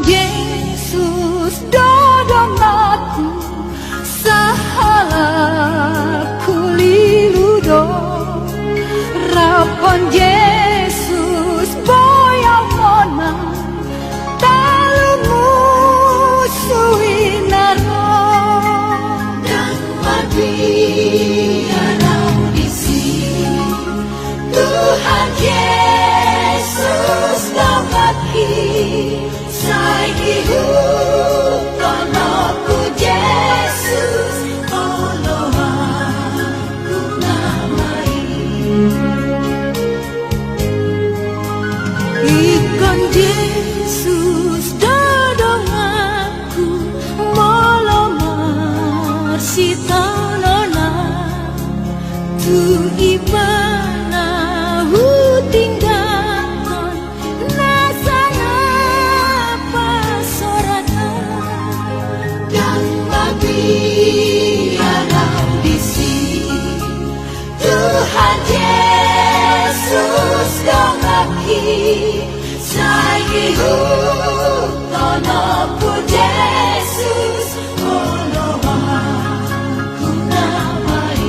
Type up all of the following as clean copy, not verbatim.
Yesus dodong aku sahala kuliludo rapon Yesus boya mona talumu suinaro dan mabiarau di sini Tuhan Yesus damaki Saiki konoku Yesus olo aku namai ikon Yesus dodong aku molomar sitanona tu ibana tinggalkan nasana pasoratan dan mabiarau di sini Tuhan Yesus dongaki saiki konoku Yesus olo aku namai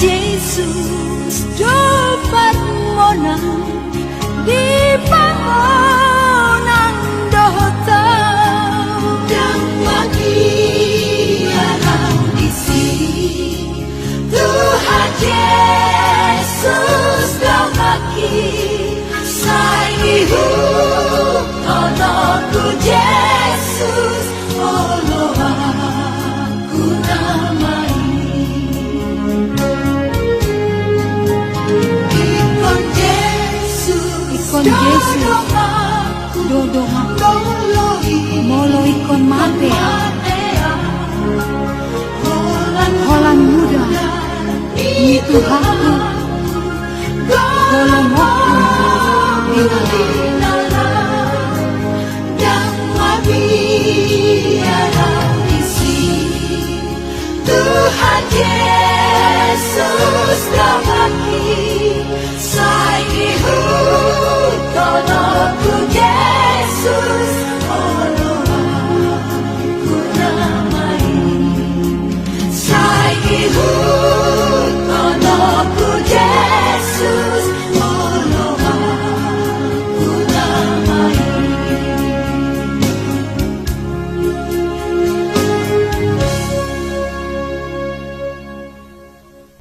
Yesus dapat monang di panggonan dohota dan mabiarau di sini Tuhan Yesus damaki saiki konoku Yesus olo aku namai Ikon Yesus dodong aku molo ikon mate holan muda ni Tuhanku kolom aku